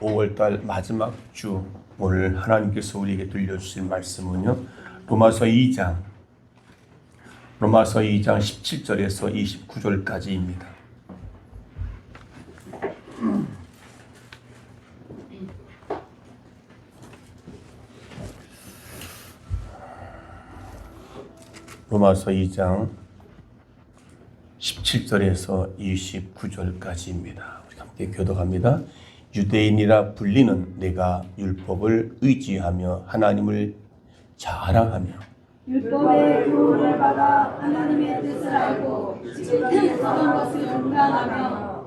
5월달 마지막 주 오늘 하나님께서 우리에게 들려주실 말씀은요. 로마서 2장 17절에서 29절까지입니다. 로마서 2장 17절에서 29절까지입니다. 우리 함께 교독합니다. 유대인이라 불리는 내가 율법을 의지하며 하나님을 자랑하며 율법의 교훈을 받아 하나님의 뜻을 알고 지극히 선한 것을 분간하며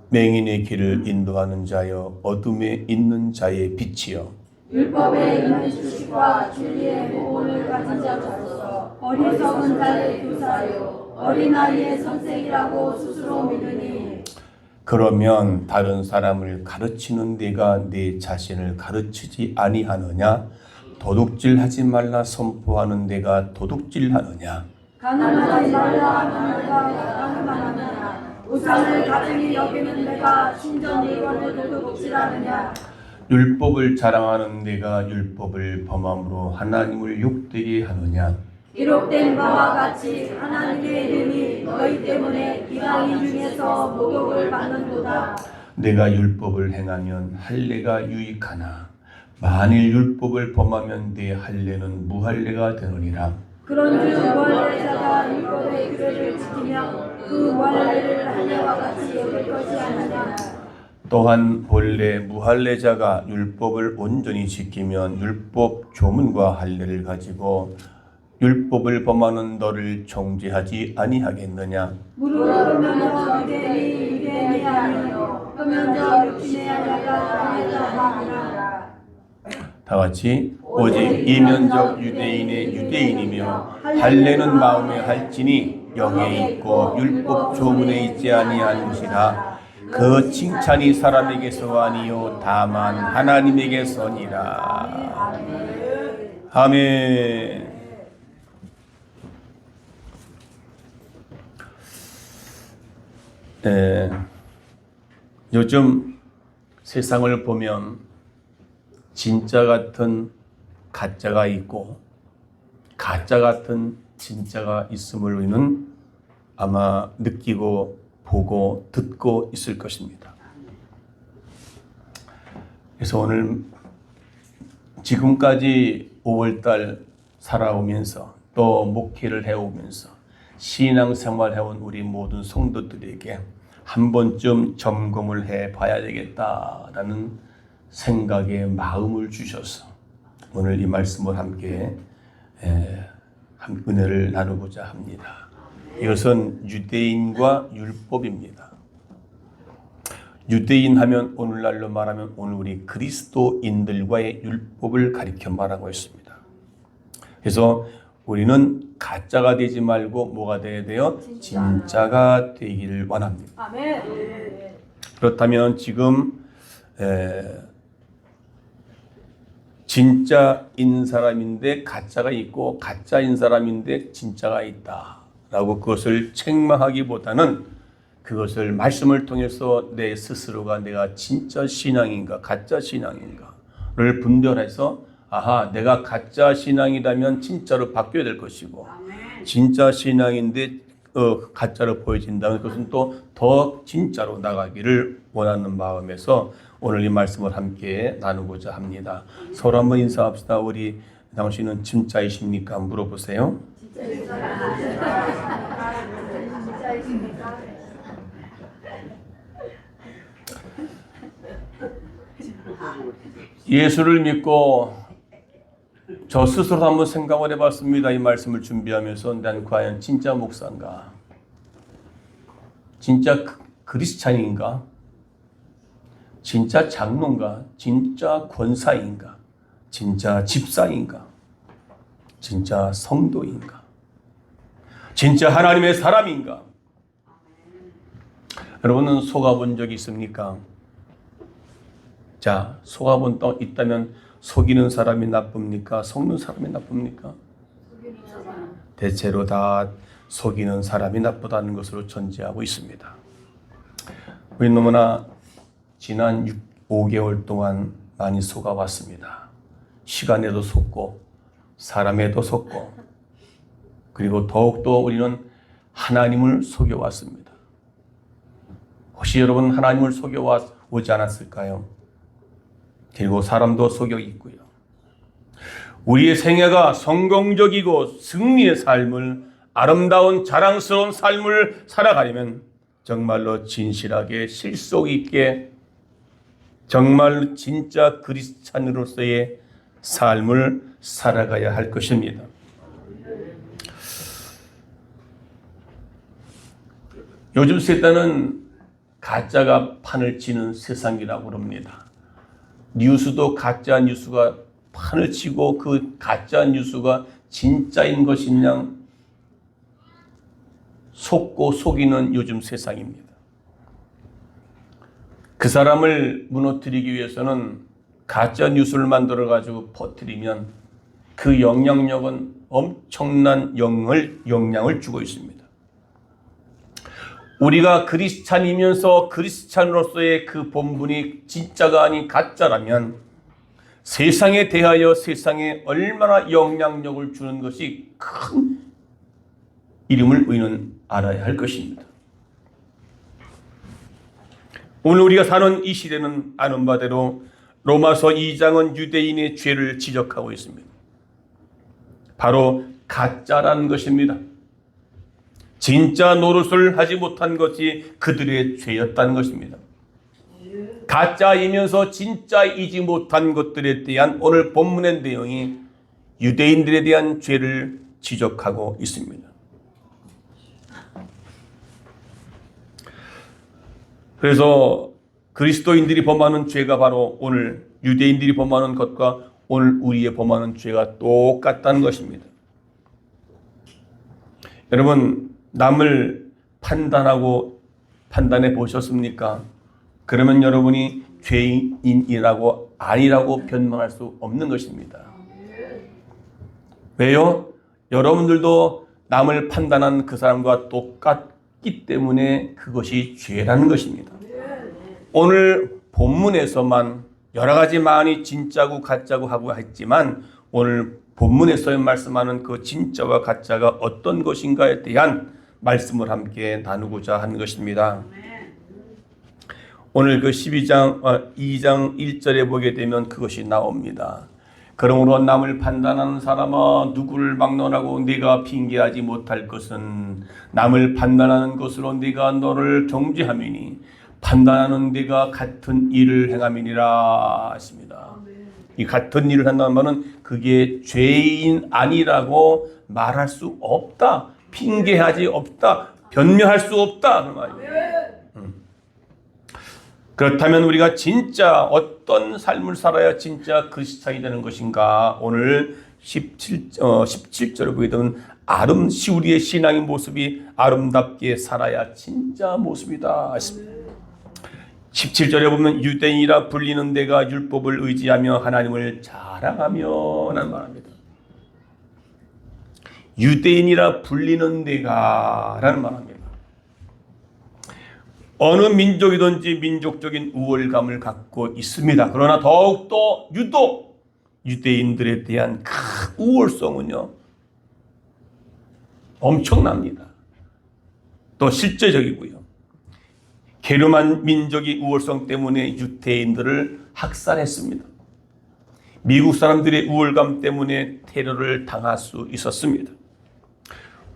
맹인의 길을 인도하는 자여 어둠에 있는 자의 빛이여 율법에 있는 주식과 진리의 보온을 가진 자로서 어리석은 자의 교사요 어린아이의 선생이라고 스스로 믿으니 그러면 다른 사람을 가르치는 내가 내 자신을 가르치지 아니하느냐? 도둑질하지 말라 선포하는 내가 도둑질하느냐? 가늠하지 말라 하는 내가 가늠하느냐? 우상을 가증히 여기는 내가 신전 이권을 도둑질하느냐? 율법을 자랑하는 내가 율법을 범함으로 하나님을 욕되게 하느냐? 기록된 바와 같이 하나님의 이름이 너희 때문에 이방인 중에서 모독을 받는도다. 내가 율법을 행하면 할례가 유익하나 만일 율법을 범하면 내 할례는 무할례가 되느니라. 그런즉 무할례자가 율법의 규례를 지키며 그 무할례를 할례와 같이 여길 것이 아니냐. 또한 본래 무할례자가 율법을 온전히 지키면 율법 조문과 할례를 가지고 율법을 범하는 너를 정죄하지 아니하겠느냐? 무릇 흡면적 유대인이 아니요 흡면적 육신의 자가 할례자가 아니라. 다 같이 오직 이면적 유대인의 유대인이며 할례는 마음에 할지니 영에 있고 율법 조문에 있지 아니한 것이라. 그 칭찬이 사람에게서 아니요 다만 하나님에게서니라. 아멘. 요즘 세상을 보면 진짜 같은 가짜가 있고 가짜 같은 진짜가 있음을 우리는 아마 느끼고 보고 듣고 있을 것입니다. 그래서 오늘 지금까지 5월달 살아오면서 또 목회를 해오면서 신앙생활 해온 우리 모든 성도들에게 한 번쯤 점검을 해봐야 되겠다라는 생각에 마음을 주셔서 오늘 이 말씀을 함께 은혜를 나누고자 합니다. 이것은 유대인과 율법입니다. 유대인 하면 오늘날로 말하면 오늘 우리 그리스도인들과의 율법을 가리켜 말하고 있습니다. 그래서 우리는 가짜가 되지 말고 뭐가 되어야 돼요? 진짜가 되기를 원합니다. 아멘. 그렇다면 지금 진짜인 사람인데 가짜가 있고 가짜인 사람인데 진짜가 있다라고 그것을 책망하기보다는 그것을 말씀을 통해서 내 스스로가 내가 진짜 신앙인가 가짜 신앙인가를 분별해서 아하, 내가 가짜 신앙이라면 진짜로 바뀌어야 될 것이고 진짜 신앙인데 가짜로 보여진다면 그것은 또 더 진짜로 나가기를 원하는 마음에서 오늘 이 말씀을 함께 나누고자 합니다. 서로 한번 인사합시다. 우리 당신은 진짜이십니까? 물어보세요. 예수를 믿고 저 스스로 한번 생각을 해봤습니다. 이 말씀을 준비하면서 난 과연 진짜 목사인가? 진짜 그리스찬인가? 진짜 장로인가? 진짜 권사인가? 진짜 집사인가? 진짜 성도인가? 진짜 하나님의 사람인가? 여러분은 속아본 적이 있습니까? 자, 속아본 또 있다면 속이는 사람이 나쁩니까? 속는 사람이 나쁩니까? 대체로 다 속이는 사람이 나쁘다는 것으로 전제하고 있습니다. 우리 너무나 지난 5개월 동안 많이 속아왔습니다. 시간에도 속고 사람에도 속고 그리고 더욱더 우리는 하나님을 속여왔습니다. 혹시 여러분 하나님을 속여오지 않았을까요? 그리고 사람도 속여 있고요. 우리의 생애가 성공적이고 승리의 삶을 아름다운 자랑스러운 삶을 살아가려면 정말로 진실하게 실속 있게 정말 진짜 그리스찬으로서의 삶을 살아가야 할 것입니다. 요즘 세대는 가짜가 판을 치는 세상이라고 합니다. 뉴스도 가짜 뉴스가 판을 치고 그 가짜 뉴스가 진짜인 것이냐 속고 속이는 요즘 세상입니다. 그 사람을 무너뜨리기 위해서는 가짜 뉴스를 만들어 가지고 퍼뜨리면 그 영향력은 엄청난 영향을 주고 있습니다. 우리가 그리스찬이면서 그리스찬으로서의 그 본분이 진짜가 아닌 가짜라면 세상에 대하여 세상에 얼마나 영향력을 주는 것이 큰 이름을 우리는 알아야 할 것입니다. 오늘 우리가 사는 이 시대는 아는 바대로 로마서 2장은 유대인의 죄를 지적하고 있습니다. 바로 가짜라는 것입니다. 진짜 노릇을 하지 못한 것이 그들의 죄였다는 것입니다. 가짜이면서 진짜이지 못한 것들에 대한 오늘 본문의 내용이 유대인들에 대한 죄를 지적하고 있습니다. 그래서 그리스도인들이 범하는 죄가 바로 오늘 유대인들이 범하는 것과 오늘 우리의 범하는 죄가 똑같다는 것입니다. 여러분, 남을 판단해 보셨습니까? 그러면 여러분이 죄인이라고 아니라고 변명할 수 없는 것입니다. 왜요? 여러분들도 남을 판단한 그 사람과 똑같기 때문에 그것이 죄라는 것입니다. 오늘 본문에서만 여러 가지 많이 진짜고 가짜고 하고 했지만 오늘 본문에서 말씀하는 그 진짜와 가짜가 어떤 것인가에 대한 말씀을 함께 나누고자 하는 것입니다. 오늘 그 2장 1절에 보게 되면 그것이 나옵니다. 그러므로 남을 판단하는 사람아 누구를 막론하고 네가 핑계하지 못할 것은 남을 판단하는 것으로 네가 너를 정죄함이니 판단하는 네가 같은 일을 행함이니라 하십니다. 이 같은 일을 한다는 말은 그게 죄인 아니라고 말할 수 없다. 핑계하지 없다. 변명할 수 없다. 그 말이에요. 그렇다면 우리가 진짜 어떤 삶을 살아야 진짜 그리스도인이 되는 것인가? 오늘 17절을 보게 되면 우리의 신앙의 모습이 아름답게 살아야 진짜 모습이다. 17절에 보면 유대인이라 불리는 데가 율법을 의지하며 하나님을 자랑하며 라는 말합니다. 유대인이라 불리는 데가 라는 말합니다. 어느 민족이든지 민족적인 우월감을 갖고 있습니다. 그러나 더욱더 유독 유대인들에 대한 큰 우월성은요 엄청납니다. 또 실제적이고요. 게르만 민족의 우월성 때문에 유대인들을 학살했습니다. 미국 사람들의 우월감 때문에 테러를 당할 수 있었습니다.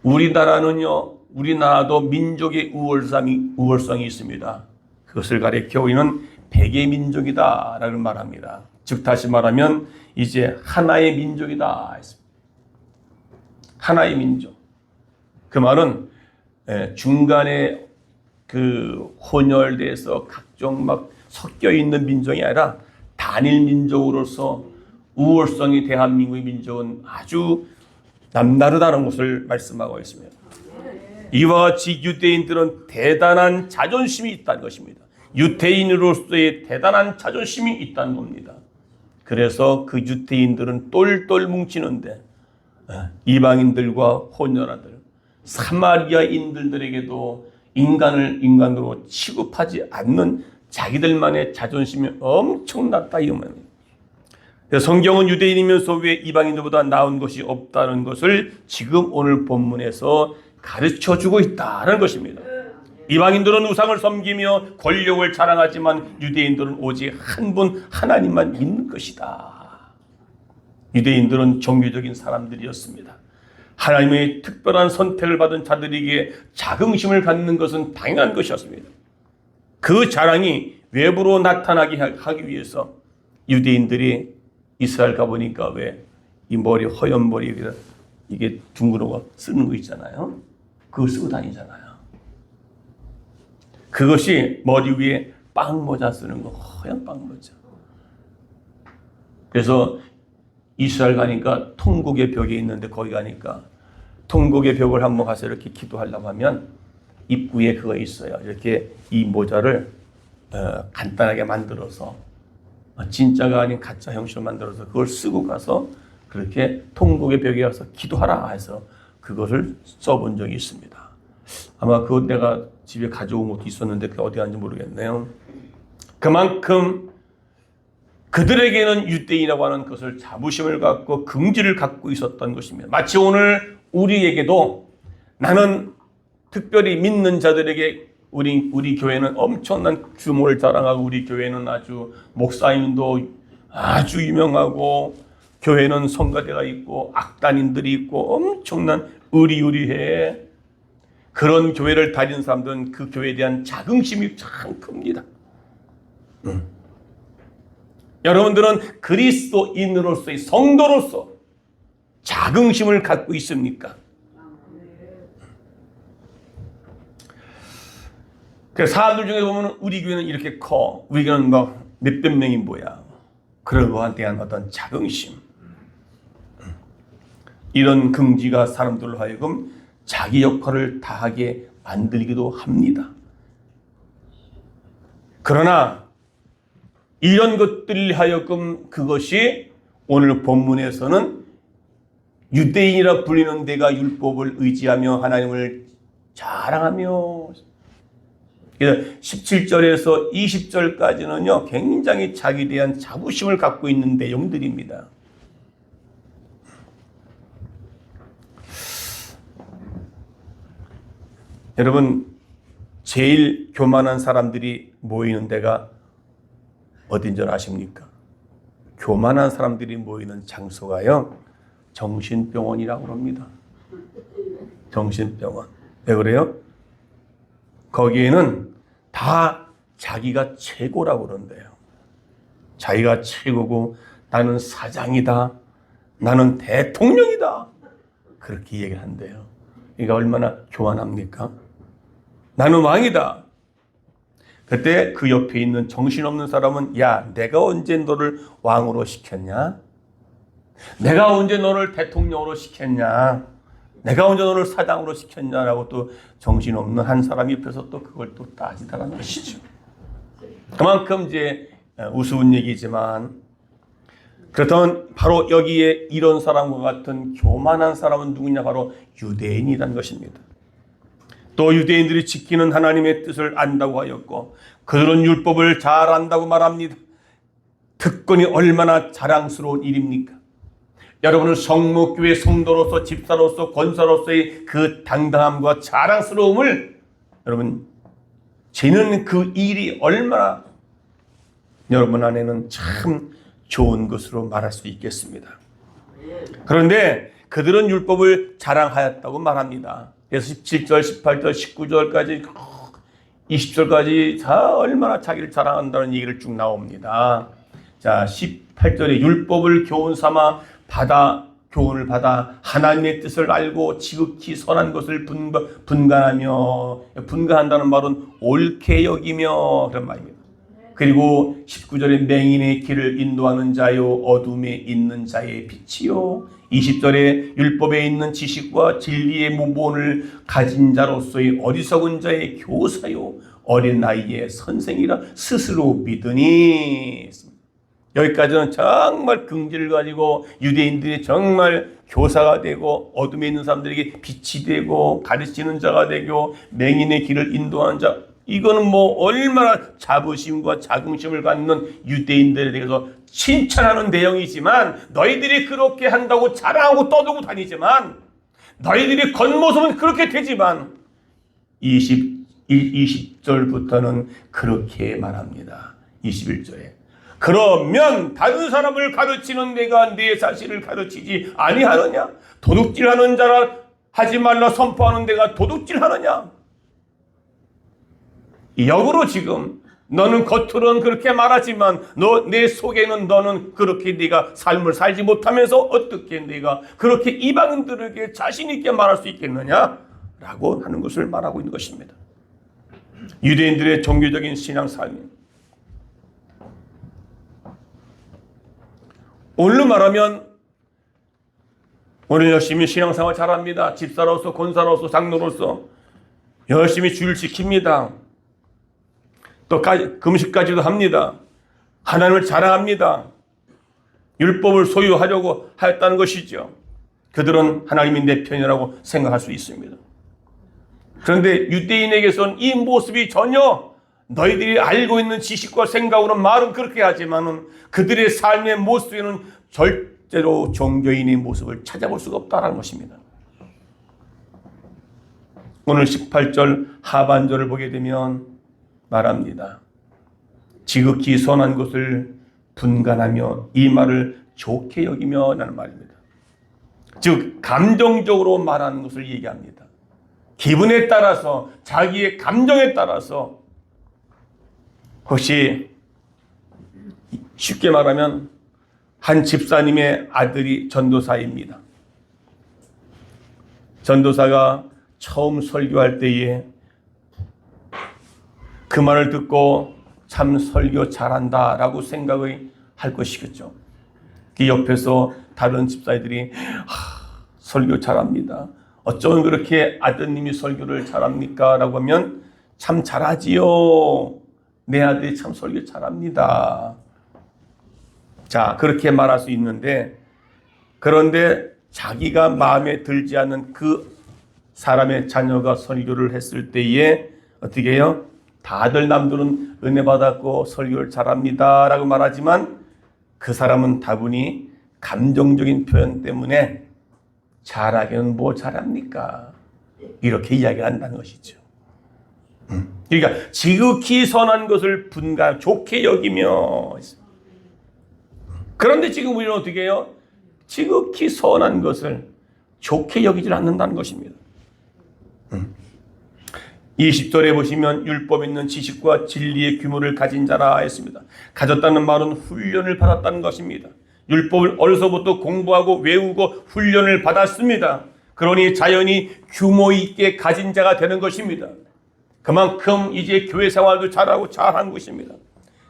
우리나라도 민족의 우월성이 있습니다. 그것을 가리켜 우리는 백의 민족이다라고 말합니다. 즉 다시 말하면 이제 하나의 민족이다. 하나의 민족. 그 말은 중간에 그 혼혈돼서 각종 막 섞여 있는 민족이 아니라 단일 민족으로서 우월성이 대한민국의 민족은 아주 남다르다는 것을 말씀하고 있습니다. 이와 같이 유대인들은 대단한 자존심이 있다는 것입니다. 유대인으로서의 대단한 자존심이 있다는 겁니다. 그래서 그 유대인들은 똘똘 뭉치는데 이방인들과 혼혈아들, 사마리아인들에게도 인간을 인간으로 취급하지 않는 자기들만의 자존심이 엄청났다 이 말입니다. 성경은 유대인이면서 왜 이방인들보다 나은 것이 없다는 것을 지금 오늘 본문에서 가르쳐주고 있다는 것입니다. 이방인들은 우상을 섬기며 권력을 자랑하지만 유대인들은 오직 한 분 하나님만 믿는 것이다. 유대인들은 종교적인 사람들이었습니다. 하나님의 특별한 선택을 받은 자들에게 자긍심을 갖는 것은 당연한 것이었습니다. 그 자랑이 외부로 나타나게 하기 위해서 유대인들이 이스라엘 가보니까 왜 이 머리 허연 머리 이게 둥그런 거 쓰는 거 있잖아요. 그거 쓰고 다니잖아요. 그것이 머리 위에 빵모자 쓰는 거, 허연 빵모자. 그래서 이스라엘 가니까 통곡의 벽에 있는데 거기 가니까 통곡의 벽을 한번 가서 이렇게 기도하려고 하면 입구에 그거 있어요. 이렇게 이 모자를 간단하게 만들어서 진짜가 아닌 가짜 형식으로 만들어서 그걸 쓰고 가서 그렇게 통곡의 벽에 가서 기도하라 해서 그것을 써본 적이 있습니다. 아마 그거 내가 집에 가져온 것도 있었는데 그게 어디 갔는지 모르겠네요. 그만큼 그들에게는 유대인이라고 하는 것을 자부심을 갖고 긍지를 갖고 있었던 것입니다. 마치 오늘 우리에게도 나는 특별히 믿는 자들에게 우리 교회는 엄청난 규모를 자랑하고 우리 교회는 아주 목사님도 아주 유명하고 교회는 성가대가 있고 악단인들이 있고 엄청난 의리의리해. 그런 교회를 다니는 사람들은 그 교회에 대한 자긍심이 참 큽니다. 여러분들은 그리스도인으로서의 성도로서 자긍심을 갖고 있습니까? 그래서 사람들 중에 보면 우리 교회는 이렇게 커. 우리 교회는 막 몇백 명이 뭐야. 그런 거에 대한 어떤 자긍심. 이런 긍지가 사람들로 하여금 자기 역할을 다하게 만들기도 합니다. 그러나 이런 것들이 하여금 그것이 오늘 본문에서는 유대인이라 불리는 데가 율법을 의지하며 하나님을 자랑하며 17절에서 20절까지는요 굉장히 자기에 대한 자부심을 갖고 있는 내용들입니다. 여러분 제일 교만한 사람들이 모이는 데가 어딘 줄 아십니까? 교만한 사람들이 모이는 장소가요 정신병원이라고 합니다. 정신병원. 왜 그래요? 거기에는 다 자기가 최고라고 그런대요. 자기가 최고고 나는 사장이다. 나는 대통령이다. 그렇게 얘기를 한대요. 이게 얼마나 교만합니까? 나는 왕이다. 그때 그 옆에 있는 정신없는 사람은 야, 내가 언제 너를 왕으로 시켰냐? 내가 언제 너를 대통령으로 시켰냐? 내가 언제 너를 사장으로 시켰냐라고 또 정신없는 한 사람이 옆에서 또 그걸 또 따지다라는 것이죠. 그만큼 이제 우스운 얘기지만 그렇다면 바로 여기에 이런 사람과 같은 교만한 사람은 누구냐? 바로 유대인이라는 것입니다. 또 유대인들이 지키는 하나님의 뜻을 안다고 하였고 그들은 율법을 잘 안다고 말합니다. 특권이 얼마나 자랑스러운 일입니까? 여러분은 성목교회 성도로서 집사로서 권사로서의 그 당당함과 자랑스러움을 여러분 지는 그 일이 얼마나 여러분 안에는 참 좋은 것으로 말할 수 있겠습니다. 그런데 그들은 율법을 자랑하였다고 말합니다. 그래서 17절, 18절, 19절까지 20절까지 다 얼마나 자기를 자랑한다는 얘기를 쭉 나옵니다. 자, 18절에 율법을 교훈 삼아 교훈을 받아 하나님의 뜻을 알고 지극히 선한 것을 분간하며, 분간한다는 말은 옳게 여기며 그런 말입니다. 그리고 19절에 맹인의 길을 인도하는 자요 어둠에 있는 자의 빛이요 20절에 율법에 있는 지식과 진리의 모본을 가진 자로서의 어리석은 자의 교사요 어린 나이의 선생이라 스스로 믿으니. 여기까지는 정말 긍지를 가지고 유대인들이 정말 교사가 되고 어둠에 있는 사람들에게 빛이 되고 가르치는 자가 되고 맹인의 길을 인도하는 자 이거는 뭐 얼마나 자부심과 자긍심을 갖는 유대인들에 대해서 칭찬하는 내용이지만, 너희들이 그렇게 한다고 자랑하고 떠들고 다니지만, 너희들이 겉모습은 그렇게 되지만 20절부터는 그렇게 말합니다. 21절에 그러면 다른 사람을 가르치는 내가 내 자신을 가르치지 아니하느냐? 도둑질하는 자라 하지 말라 선포하는 내가 도둑질하느냐? 역으로 지금 너는 겉으로는 그렇게 말하지만 내 속에는 너는 그렇게 네가 삶을 살지 못하면서 어떻게 네가 그렇게 이방인들에게 자신 있게 말할 수 있겠느냐? 라고 하는 것을 말하고 있는 것입니다. 유대인들의 종교적인 신앙 삶이, 오늘로 말하면 우리는 열심히 신앙생활 잘합니다. 집사로서, 권사로서, 장로로서 열심히 주를 지킵니다. 또 금식까지도 합니다. 하나님을 자랑합니다. 율법을 소유하려고 하였다는 것이죠. 그들은 하나님이 내 편이라고 생각할 수 있습니다. 그런데 유대인에게서는 이 모습이 전혀, 너희들이 알고 있는 지식과 생각으로 말은 그렇게 하지만 그들의 삶의 모습에는 절대로 종교인의 모습을 찾아볼 수가 없다는 것입니다. 오늘 18절 하반절을 보게 되면 말합니다. 지극히 선한 것을 분간하며 이 말을 좋게 여기며 라는 말입니다. 즉 감정적으로 말하는 것을 얘기합니다. 기분에 따라서, 자기의 감정에 따라서, 혹시 쉽게 말하면 한 집사님의 아들이 전도사입니다. 전도사가 처음 설교할 때에 그 말을 듣고 참 설교 잘한다 라고 생각을 할 것이겠죠. 그 옆에서 다른 집사들이 설교 잘합니다. 어쩌면 그렇게 아드님이 설교를 잘합니까? 라고 하면 참 잘하지요. 내 아들이 참 설교 잘합니다. 자, 그렇게 말할 수 있는데, 그런데 자기가 마음에 들지 않는 그 사람의 자녀가 설교를 했을 때에 어떻게 해요? 다들 남들은 은혜 받았고 설교를 잘합니다 라고 말하지만 그 사람은 다분히 감정적인 표현 때문에 잘하기는 뭐 잘합니까? 이렇게 이야기를 한다는 것이죠. 그러니까 지극히 선한 것을 분간 좋게 여기며, 그런데 지금 우리는 어떻게 해요? 지극히 선한 것을 좋게 여기질 않는다는 것입니다. 20절에 보시면 율법 있는 지식과 진리의 규모를 가진 자라 했습니다. 가졌다는 말은 훈련을 받았다는 것입니다. 율법을 어려서부터 공부하고 외우고 훈련을 받았습니다. 그러니 자연히 규모 있게 가진 자가 되는 것입니다. 그만큼 이제 교회 생활도 잘하고 잘한 것입니다.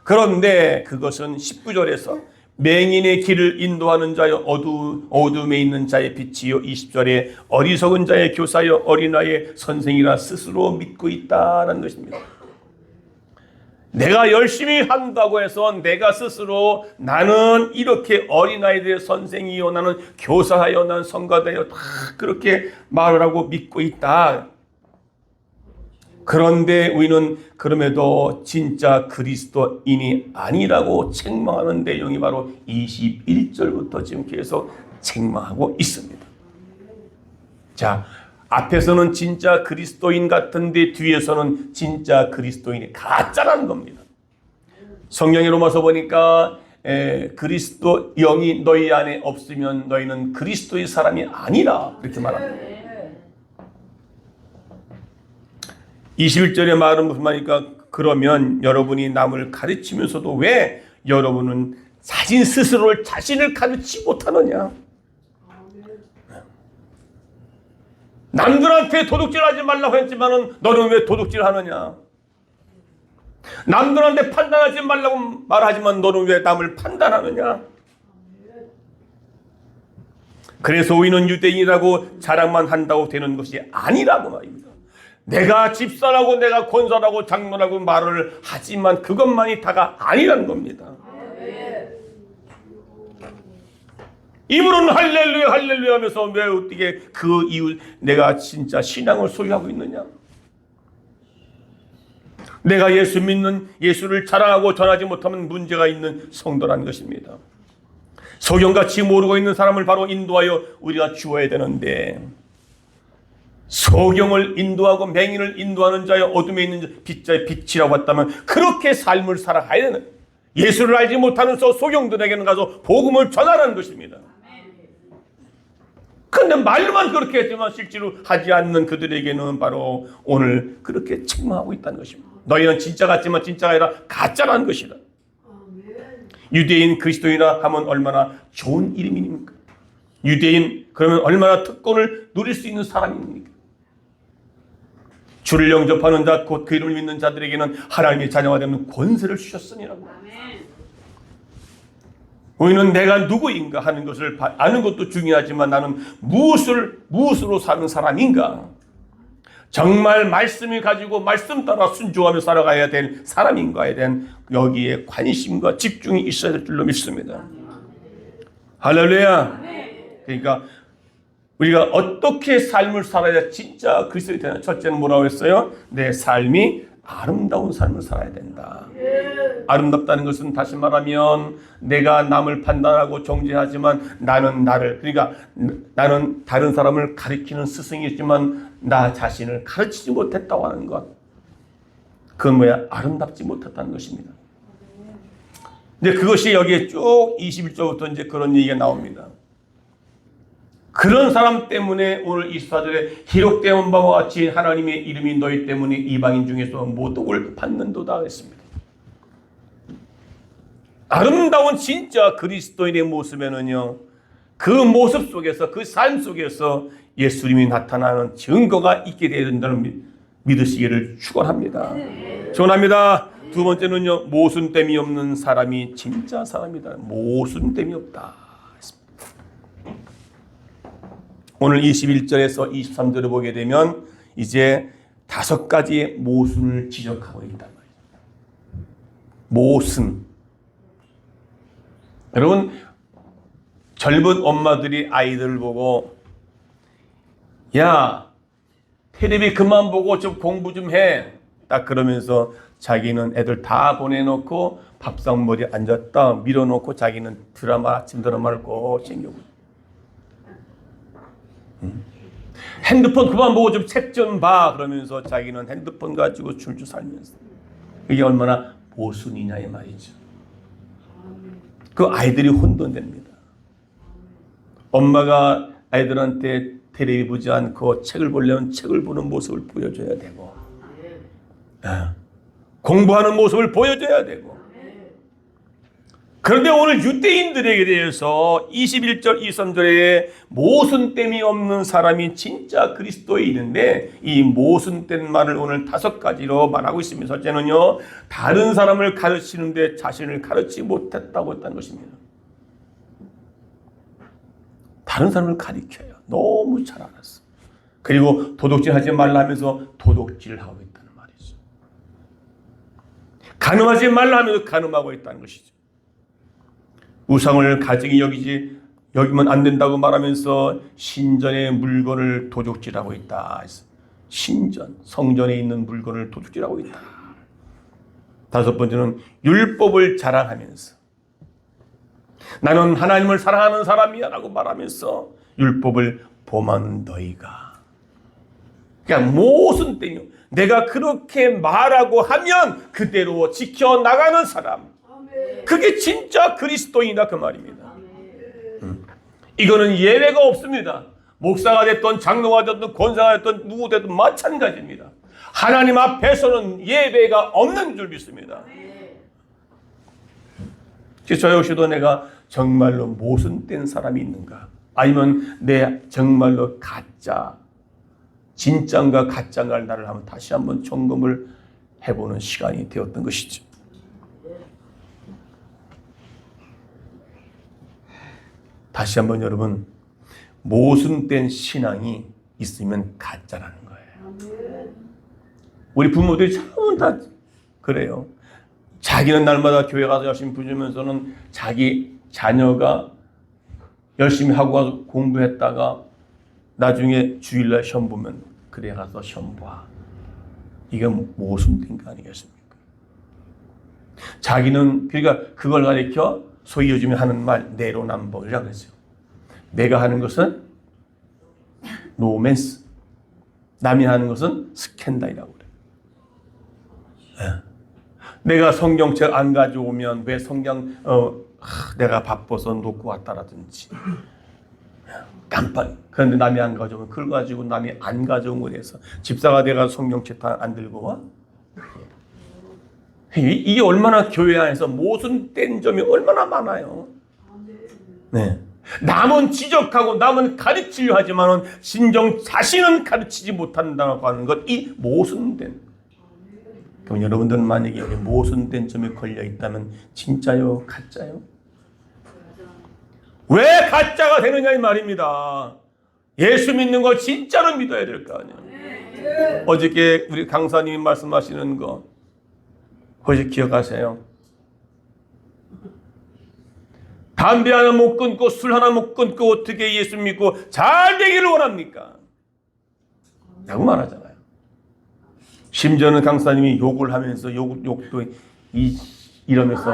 그런데 그것은 19절에서 맹인의 길을 인도하는 자여 어둠에 있는 자의 빛이요, 20절에 어리석은 자의 교사여 어린아이의 선생이라 스스로 믿고 있다는 것입니다. 내가 열심히 한다고 해서 내가 스스로 나는 이렇게 어린아이들의 선생이요, 나는 교사하여, 나는 성가대요, 다 그렇게 말을 하고 믿고 있다. 그런데 우리는 그럼에도 진짜 그리스도인이 아니라고 책망하는 내용이 바로 21절부터 지금 계속 책망하고 있습니다. 자, 앞에서는 진짜 그리스도인 같은데 뒤에서는 진짜 그리스도인이 가짜라는 겁니다. 성경의 로마서 보니까 그리스도 영이 너희 안에 없으면 너희는 그리스도의 사람이 아니라 그렇게 말합니다. 21절의 말은 무슨 말입니까? 그러면 여러분이 남을 가르치면서도 왜 여러분은 자신을 가르치지 못하느냐? 남들한테 도둑질하지 말라고 했지만은 너는 왜 도둑질하느냐? 남들한테 판단하지 말라고 말하지만 너는 왜 남을 판단하느냐? 그래서 우리는 유대인이라고 자랑만 한다고 되는 것이 아니라고 말입니다. 내가 집사라고 내가 권사라고 장로라고 말을 하지만 그것만이 다가 아니라는 겁니다. 입으로는 할렐루야 할렐루야 하면서 왜 어떻게 그 이유 내가 진짜 신앙을 소유하고 있느냐? 내가 예수 믿는 예수를 자랑하고 전하지 못하면 문제가 있는 성도라는 것입니다. 소경같이 모르고 있는 사람을 바로 인도하여 우리가 주어야 되는데 소경을 인도하고 맹인을 인도하는 자여 어둠에 있는 빛자의 빛이라고 했다면 그렇게 삶을 살아가야 되는 예수를 알지 못하는 소경들에게는 가서 복음을 전하라는 것입니다. 그런데 말로만 그렇게 했지만 실제로 하지 않는 그들에게는 바로 오늘 그렇게 책망하고 있다는 것입니다. 너희는 진짜 같지만 진짜가 아니라 가짜라는 것이다. 유대인 그리스도인이라 하면 얼마나 좋은 이름입니까? 유대인 그러면 얼마나 특권을 누릴 수 있는 사람입니까? 주를 영접하는 자 곧 그 이름을 믿는 자들에게는 하나님의 자녀가 되는 권세를 주셨으니라고. 우리는 내가 누구인가 하는 것을 아는 것도 중요하지만 나는 무엇으로 사는 사람인가? 정말 말씀을 가지고 말씀 따라 순종하며 살아가야 될 사람인가에 대한 여기에 관심과 집중이 있어야 될 줄로 믿습니다. 할렐루야. 그러니까 우리가 어떻게 삶을 살아야 진짜 그리스도인이 되나? 첫째는 뭐라고 했어요? 내 삶이 아름다운 삶을 살아야 된다. 아름답다는 것은 다시 말하면 내가 남을 판단하고 정죄하지만 나는 나를, 그러니까 나는 다른 사람을 가르치는 스승이었지만 나 자신을 가르치지 못했다고 하는 것. 그건 뭐야? 아름답지 못했다는 것입니다. 근데 그것이 여기에 쭉 21절부터 이제 그런 얘기가 나옵니다. 그런 사람 때문에 오늘 24절에 기록된 바와 같이 하나님의 이름이 너희 때문에 이방인 중에서 모독을 받는도다 했습니다. 아름다운 진짜 그리스도인의 모습에는요, 그 모습 속에서 그 삶 속에서 예수님이 나타나는 증거가 있게 되어야 된다는 믿으시기를 축원합니다. 축원합니다. 두 번째는요, 모순됨이 없는 사람이 진짜 사람이다. 모순됨이 없다. 오늘 21절에서 23절을 보게 되면 이제 5가지의 모순을 지적하고 있단 말이에요. 모순. 여러분, 젊은 엄마들이 아이들을 보고 야, 텔레비 그만 보고 좀 공부 좀 해. 딱 그러면서 자기는 애들 다 보내놓고 밥상머리에 앉았다 밀어놓고 자기는 아침 드라마를 꼭 챙겨보죠. 핸드폰 그만 보고 좀 책 좀 봐. 그러면서 자기는 핸드폰 가지고 줄줄 살면서. 이게 얼마나 모순이냐 이 말이죠. 그 아이들이 혼돈됩니다. 엄마가 아이들한테 텔레비 보지 않고 책을 보려면 책을 보는 모습을 보여줘야 되고 공부하는 모습을 보여줘야 되고. 그런데 오늘 유대인들에게 대해서 21절 23절에 모순됨이 없는 사람이 진짜 그리스도인인데 이 모순된 말을 오늘 5가지로 말하고 있습니다. 첫째는요, 다른 사람을 가르치는데 자신을 가르치지 못했다고 했다는 것입니다. 다른 사람을 가르쳐요. 너무 잘 알았어. 그리고 도둑질하지 말라 하면서 도둑질하고 있다는 말이죠. 간음하지 말라 하면서 간음하고 있다는 것이죠. 우상을 가증히 여기면 안 된다고 말하면서 신전의 물건을 도둑질하고 있다. 신전, 성전에 있는 물건을 도둑질하고 있다. 5번째는 율법을 자랑하면서 나는 하나님을 사랑하는 사람이야 라고 말하면서 율법을 범하는 너희가. 그러니까 모순되며 내가 그렇게 말하고 하면 그대로 지켜나가는 사람. 그게 진짜 그리스도인이다 그 말입니다. 이거는 예외가 없습니다. 목사가 됐든 장로가 됐든 권사가 됐든 누구 됐든 마찬가지입니다. 하나님 앞에서는 예배가 없는 줄 믿습니다. 저 역시도 내가 정말로 모순된 사람이 있는가? 아니면 내 정말로 가짜, 진짜인가 가짜인가를 나를 한번 다시 한번 점검을 해보는 시간이 되었던 것이죠. 다시 한번 여러분, 모순된 신앙이 있으면 가짜라는 거예요. 우리 부모들이 참 다 그래요. 자기는 날마다 교회 가서 열심히 부르면서는 자기 자녀가 열심히 하고 가서 공부했다가 나중에 주일날 시험 보면 그래 가서 시험 봐. 이게 모순된 거 아니겠습니까? 자기는 그러니까 그걸 가리켜 소위 요즘에 하는 말 내로남불이라고 그러죠. 내가 하는 것은 로맨스, 남이 하는 것은 스캔들이라고 그래요. 내가 성경책 안 가져오면 왜 내가 바빠서 놓고 왔다라든지 깜빡. 그런데 남이 안 가져오면 그걸 가지고 남이 안 가져온 거에 대해서 집사가 내가 성경책 다 안 들고 와? 이게 얼마나 교회 안에서 모순된 점이 얼마나 많아요. 네. 남은 지적하고 남은 가르치려 하지만은 진정 자신은 가르치지 못한다고 하는 것, 이 모순된. 그럼 여러분들은 만약에 모순된 점이 걸려 있다면 진짜요, 가짜요? 왜 가짜가 되느냐 이 말입니다. 예수 믿는 거 진짜로 믿어야 될 거 아니에요. 어저께 우리 강사님이 말씀하시는 거 혹시 기억하세요? 담배 하나 못 끊고 술 하나 못 끊고 어떻게 예수 믿고 잘 되기를 원합니까? 라고 말하잖아요. 심지어는 강사님이 욕을 하면서 욕도 이러면서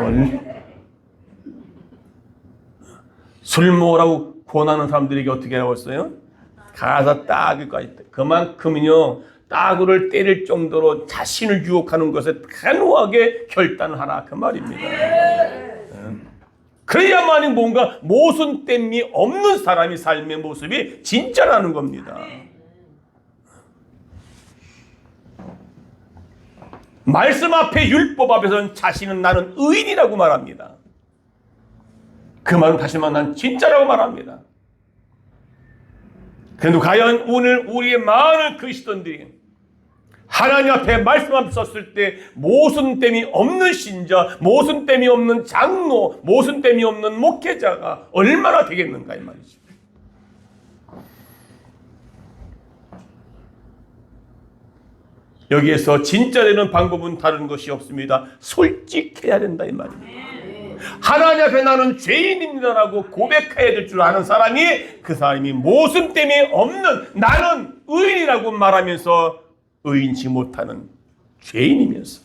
술 먹으라고 권하는 사람들에게 어떻게 하고 있어요? 가서 따귀까지 그만큼은요 따구를 때릴 정도로 자신을 유혹하는 것에 단호하게 결단하라 그 말입니다. 그래야만이 뭔가 모순됨이 없는 사람이 삶의 모습이 진짜라는 겁니다. 말씀 앞에 율법 앞에서는 자신은 나는 의인이라고 말합니다. 그 말은 다시 말하면 난 진짜라고 말합니다. 그런데 과연 오늘 우리의 많은 그리스도인들이 하나님 앞에 말씀 앞에 섰을 때 모순됨이 없는 신자, 모순됨이 없는 장로, 모순됨이 없는 목회자가 얼마나 되겠는가 이 말이죠. 여기에서 진짜 되는 방법은 다른 것이 없습니다. 솔직해야 된다 이 말입니다. 하나님 앞에 나는 죄인입니다라고 고백해야 될 줄 아는 사람이 그 사람이 모순됨이 없는 나는 의인이라고 말하면서 의인치 못하는 죄인이면서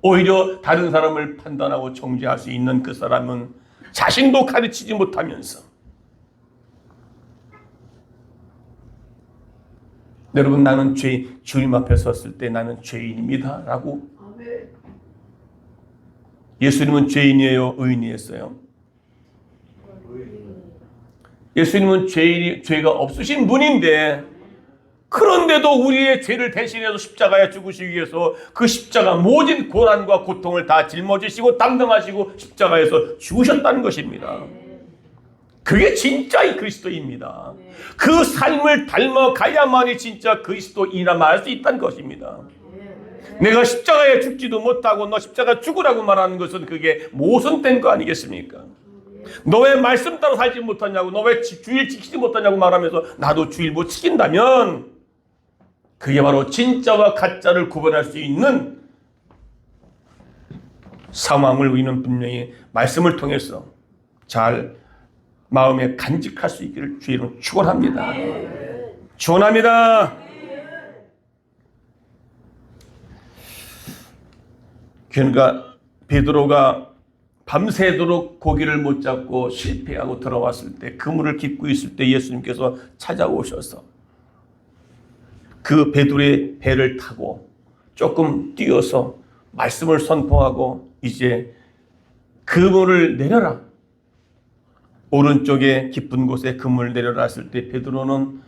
오히려 다른 사람을 판단하고 정죄할 수 있는 그 사람은 자신도 가르치지 못하면서 여러분 나는 주님 앞에 섰을 때 나는 죄인입니다 라고 예수님은 죄인이에요? 의인이었어요? 예수님은 죄가 없으신 분인데 그런데도 우리의 죄를 대신해서 십자가에 죽으시기 위해서 그 십자가 모진 고난과 고통을 다 짊어지시고 담당하시고 십자가에서 죽으셨다는 것입니다. 그게 진짜의 그리스도입니다. 그 삶을 닮아가야만이 진짜 그리스도인이라 말할 수 있다는 것입니다. 내가 십자가에 죽지도 못하고 너 십자가 죽으라고 말하는 것은 그게 모순된 거 아니겠습니까? 너 왜 말씀 따라 살지 못하냐고, 너 왜 주일 지키지 못하냐고 말하면서 나도 주일 못 지킨다면 그게 바로 진짜와 가짜를 구분할 수 있는 상황을 우리는 분명히 말씀을 통해서 잘 마음에 간직할 수 있기를 주의로 축원합니다. 축원합니다. 그러니까 베드로가 밤새도록 고기를 못 잡고 실패하고 들어왔을 때 그물을 깃고 있을 때 예수님께서 찾아오셔서 그 베드로의 배를 타고 조금 뛰어서 말씀을 선포하고 이제 그물을 내려라. 오른쪽에 깊은 곳에 그물을 내려라 했을 때 베드로는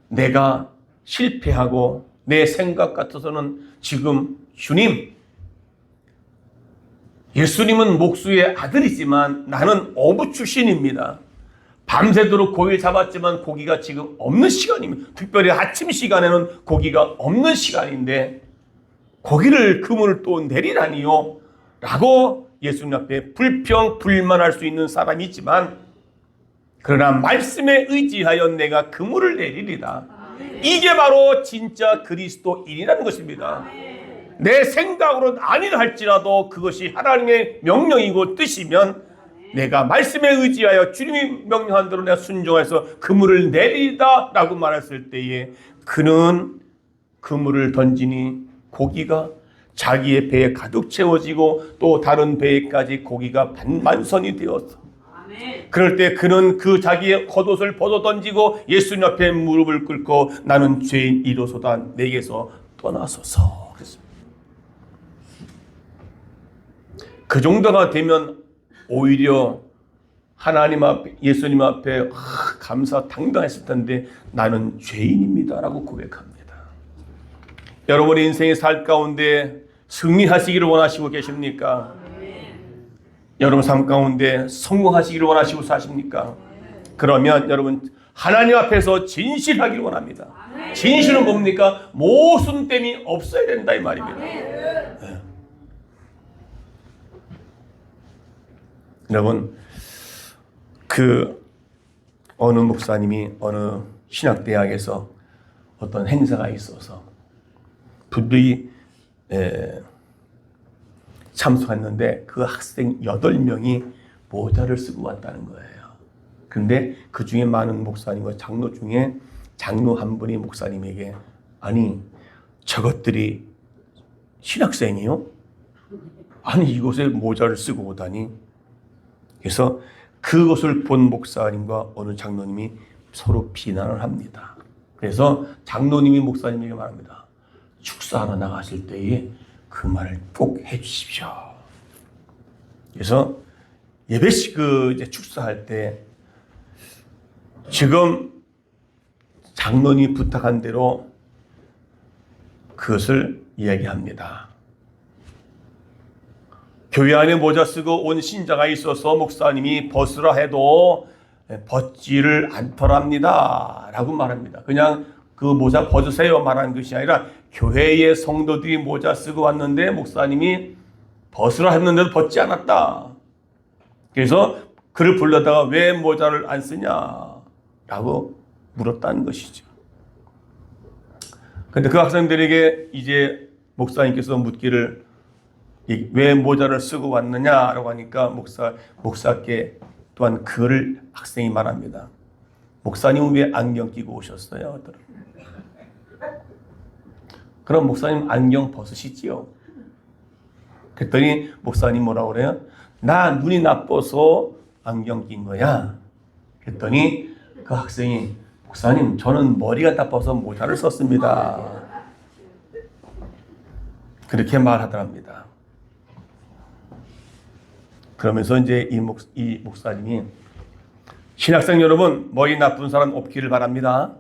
내가 실패하고 내 생각 같아서는 지금 주님 예수님은 목수의 아들이지만 나는 어부 출신입니다. 밤새도록 고기를 잡았지만 고기가 지금 없는 시간입니다. 특별히 아침 시간에는 고기가 없는 시간인데 고기를 그물을 또 내리라니요 라고 예수님 앞에 불평불만할 수 있는 사람이지만 그러나 말씀에 의지하여 내가 그물을 내리리라. 이게 바로 진짜 그리스도인이라는 것입니다. 내 생각으로는 아니라 할지라도 그것이 하나님의 명령이고 뜻이면 내가 말씀에 의지하여 주님이 명령한 대로 내가 순종해서 그물을 내리다 라고 말했을 때에 그는 그물을 던지니 고기가 자기의 배에 가득 채워지고 또 다른 배에까지 고기가 만선이 되었어. 그럴 때 그는 그 자기의 겉옷을 벗어 던지고 예수님 앞에 무릎을 꿇고 나는 죄인이로소다 내게서 떠나소서 그랬습니다. 그 정도가 되면 오히려 하나님 앞에 예수님 앞에 감사 당당했을 텐데 나는 죄인입니다라고 고백합니다. 여러분의 인생의 살 가운데 승리하시기를 원하시고 계십니까? 여러분 삶 가운데 성공하시기를 원하시고 사십니까? 그러면 여러분 하나님 앞에서 진실하기를 원합니다. 진실은 뭡니까? 모순됨이 없어야 된다 이 말입니다. 네. 여러분 어느 목사님이 어느 신학대학에서 어떤 행사가 있어서 부들이 참석했는데 그 학생 8명이 모자를 쓰고 왔다는 거예요. 근데 그 중에 많은 목사님과 장로 중에 장로 한 분이 목사님에게 아니 저것들이 신학생이요? 아니 이곳에 모자를 쓰고 오다니. 그래서 그것을 본 목사님과 어느 장로님이 서로 비난을 합니다. 그래서 장로님이 목사님에게 말합니다. 축사하러 나가실 때에 그 말을 꼭 해주십시오. 그래서 예배식 이제 축사할 때 지금 장로님이 부탁한 대로 그것을 이야기합니다. 교회 안에 모자 쓰고 온 신자가 있어서 목사님이 벗으라 해도 벗지를 않더랍니다. 라고 말합니다. 그냥 그 모자 벗으세요 말하는 것이 아니라 교회의 성도들이 모자 쓰고 왔는데 목사님이 벗으라 했는데도 벗지 않았다. 그래서 그를 불러다가 왜 모자를 안 쓰냐라고 물었다는 것이죠. 그런데 그 학생들에게 이제 목사님께서 묻기를 왜 모자를 쓰고 왔느냐라고 하니까 목사께 또한 그를 학생이 말합니다. 목사님은 왜 안경 끼고 오셨어요? 그럼 목사님 안경 벗으시지요? 그랬더니 목사님 뭐라고 그래요? 나 눈이 나빠서 안경 낀 거야. 그랬더니 그 학생이 목사님 저는 머리가 나빠서 모자를 썼습니다. 그렇게 말하더랍니다. 그러면서 이제 이 목사님이 신학생 여러분 머리 나쁜 사람 없기를 바랍니다.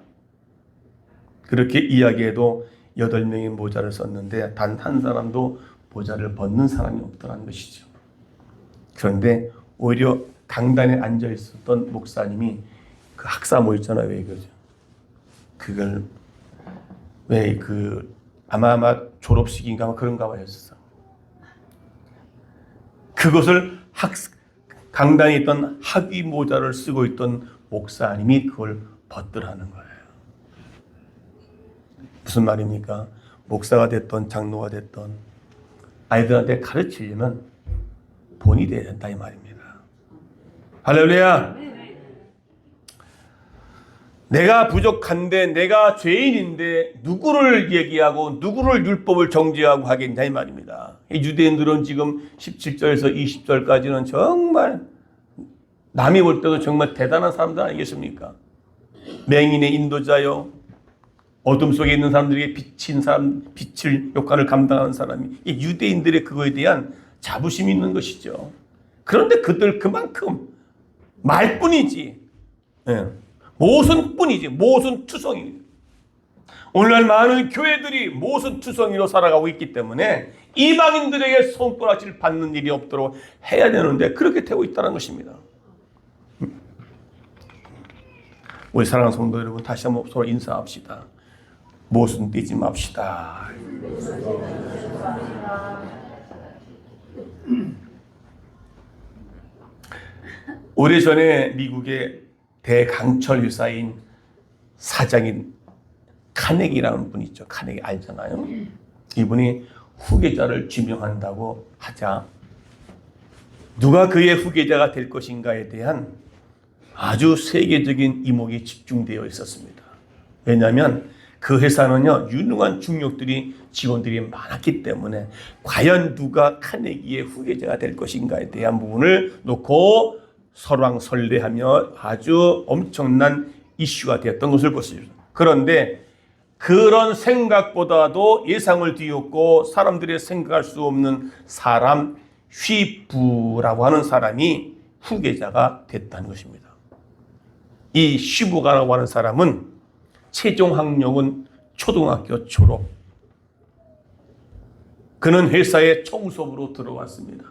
그렇게 이야기해도 8명이 모자를 썼는데 단 한 사람도 모자를 벗는 사람이 없더라는 것이죠. 그런데 오히려 강단에 앉아 있었던 목사님이 그 학사모 있잖아요. 왜 그러죠? 그걸 왜 아마 졸업식인가 그런가 봐요. 그것을 강단에 있던 학위 모자를 쓰고 있던 목사님이 그걸 벗더라는 거예요. 무슨 말입니까? 목사가 됐던 장로가 됐던 아이들한테 가르치려면 본이 돼야 된다 이 말입니다. 할렐루야. 내가 부족한데 내가 죄인인데 누구를 얘기하고 누구를 율법을 정죄하고 하겠냐 이 말입니다. 유대인들은 지금 17절에서 20절까지는 정말 남이 볼 때도 정말 대단한 사람들 아니겠습니까? 맹인의 인도자요, 어둠 속에 있는 사람들에게 빛을 역할을 감당하는 사람이 이 유대인들의 그거에 대한 자부심이 있는 것이죠. 그런데 그들 그만큼 말뿐이지, 모순뿐이지, 모순투성이. 오늘날 많은 교회들이 모순투성이로 살아가고 있기 때문에 이방인들에게 손가락질 받는 일이 없도록 해야 되는데 그렇게 되고 있다는 것입니다. 우리 사랑하는 성도 여러분, 다시 한번 서로 인사합시다. 모순 띄지 맙시다. 오래전에 미국의 대강철 회사인 사장인 카네기라는 분이 있죠. 카네기 알잖아요. 이분이 후계자를 지명한다고 하자 누가 그의 후계자가 될 것인가에 대한 아주 세계적인 이목이 집중되어 있었습니다. 왜냐하면 그 회사는요, 유능한 중력들이 직원들이 많았기 때문에 과연 누가 카네기의 후계자가 될 것인가에 대한 부분을 놓고 설왕설래하며 아주 엄청난 이슈가 되었던 것을 볼 수 있습니다. 그런데 그런 생각보다도 예상을 뒤엎고 사람들이 생각할 수 없는 사람, 휘부라고 하는 사람이 후계자가 됐다는 것입니다. 이 휘부가라고 하는 사람은 최종 학력은 초등학교 졸업. 그는 회사의 청소부로 들어왔습니다.